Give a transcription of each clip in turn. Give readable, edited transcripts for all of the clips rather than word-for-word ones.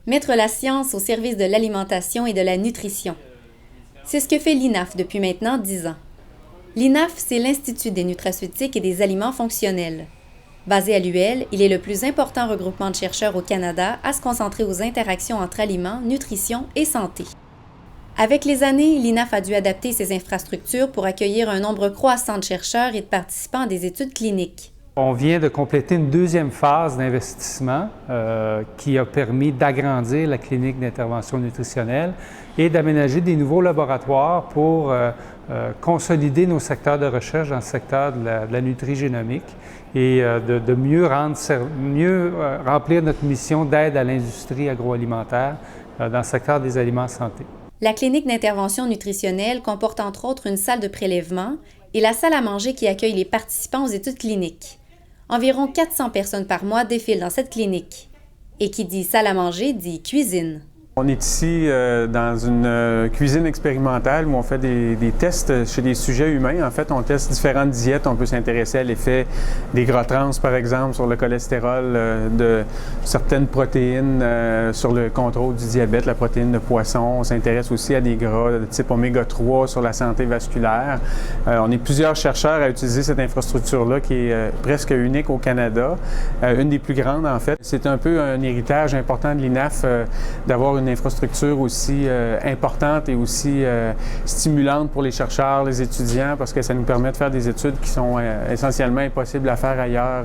Mettre la science au service de l'alimentation et de la nutrition. C'est ce que fait l'INAF depuis maintenant 10 ans. L'INAF, c'est l'Institut des nutraceutiques et des aliments fonctionnels. Basé à l'UL, il est le plus important regroupement de chercheurs au Canada à se concentrer aux interactions entre aliments, nutrition et santé. Avec les années, l'INAF a dû adapter ses infrastructures pour accueillir un nombre croissant de chercheurs et de participants à des études cliniques. On vient de compléter une deuxième phase d'investissement qui a permis d'agrandir la clinique d'intervention nutritionnelle et d'aménager des nouveaux laboratoires pour consolider nos secteurs de recherche dans le secteur de la nutrigénomique et de mieux remplir notre mission d'aide à l'industrie agroalimentaire dans le secteur des aliments santé. La clinique d'intervention nutritionnelle comporte entre autres une salle de prélèvement et la salle à manger qui accueille les participants aux études cliniques. Environ 400 personnes par mois défilent dans cette clinique. Et qui dit salle à manger dit cuisine. On est ici dans une cuisine expérimentale où on fait des tests chez des sujets humains. En fait, on teste différentes diètes. On peut s'intéresser à l'effet des gras trans, par exemple, sur le cholestérol, de certaines protéines, sur le contrôle du diabète, la protéine de poisson. On s'intéresse aussi à des gras de type oméga 3 sur la santé vasculaire. On est plusieurs chercheurs à utiliser cette infrastructure-là qui est presque unique au Canada, une des plus grandes en fait. C'est un peu un héritage important de l'INAF d'avoir une infrastructure aussi importante et aussi stimulante pour les chercheurs, les étudiants, parce que ça nous permet de faire des études qui sont essentiellement impossibles à faire ailleurs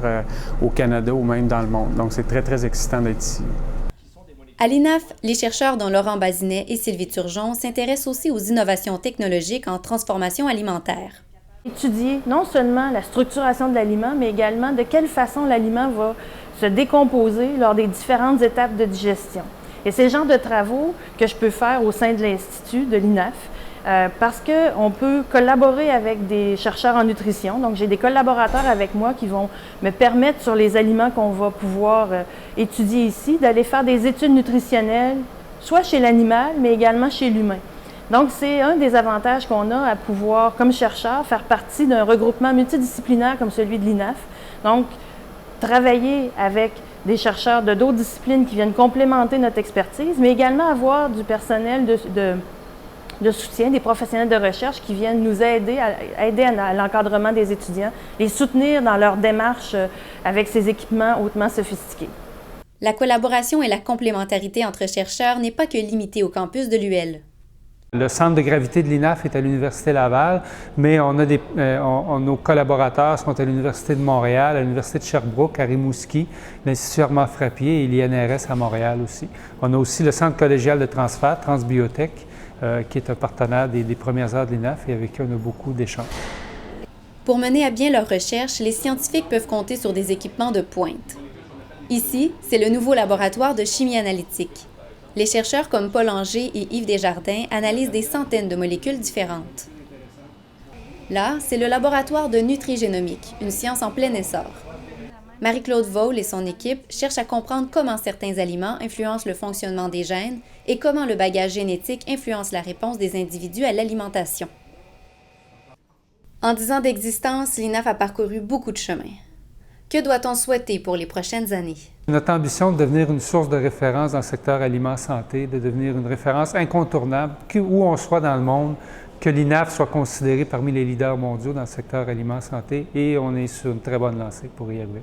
au Canada ou même dans le monde. Donc, c'est très, très excitant d'être ici. À l'INAF, les chercheurs dont Laurent Bazinet et Sylvie Turgeon s'intéressent aussi aux innovations technologiques en transformation alimentaire. Étudier non seulement la structuration de l'aliment, mais également de quelle façon l'aliment va se décomposer lors des différentes étapes de digestion. Et c'est le genre de travaux que je peux faire au sein de l'Institut de l'INAF parce qu'on peut collaborer avec des chercheurs en nutrition. Donc, j'ai des collaborateurs avec moi qui vont me permettre, sur les aliments qu'on va pouvoir étudier ici, d'aller faire des études nutritionnelles, soit chez l'animal, mais également chez l'humain. Donc, c'est un des avantages qu'on a à pouvoir, comme chercheur, faire partie d'un regroupement multidisciplinaire comme celui de l'INAF. Donc, travailler avec des chercheurs de d'autres disciplines qui viennent complémenter notre expertise, mais également avoir du personnel de soutien, des professionnels de recherche qui viennent nous aider à l'encadrement des étudiants, les soutenir dans leur démarche avec ces équipements hautement sophistiqués. La collaboration et la complémentarité entre chercheurs n'est pas que limitée au campus de l'UL. Le centre de gravité de l'INAF est à l'Université Laval, mais nos collaborateurs sont à l'Université de Montréal, à l'Université de Sherbrooke, à Rimouski, l'Institut Armand Frappier et l'INRS à Montréal aussi. On a aussi le centre collégial de transfert, Transbiotech, qui est un partenaire des premières heures de l'INAF et avec qui on a beaucoup d'échanges. Pour mener à bien leurs recherches, les scientifiques peuvent compter sur des équipements de pointe. Ici, c'est le nouveau laboratoire de chimie analytique. Les chercheurs comme Paul Anger et Yves Desjardins analysent des centaines de molécules différentes. Là, c'est le laboratoire de nutrigénomique, une science en plein essor. Marie-Claude Vaule et son équipe cherchent à comprendre comment certains aliments influencent le fonctionnement des gènes et comment le bagage génétique influence la réponse des individus à l'alimentation. En 10 ans d'existence, l'INAF a parcouru beaucoup de chemin. Que doit-on souhaiter pour les prochaines années? Notre ambition est de devenir une source de référence dans le secteur aliments-santé, de devenir une référence incontournable, où on soit dans le monde, que l'INAF soit considéré parmi les leaders mondiaux dans le secteur aliments-santé et on est sur une très bonne lancée pour y arriver.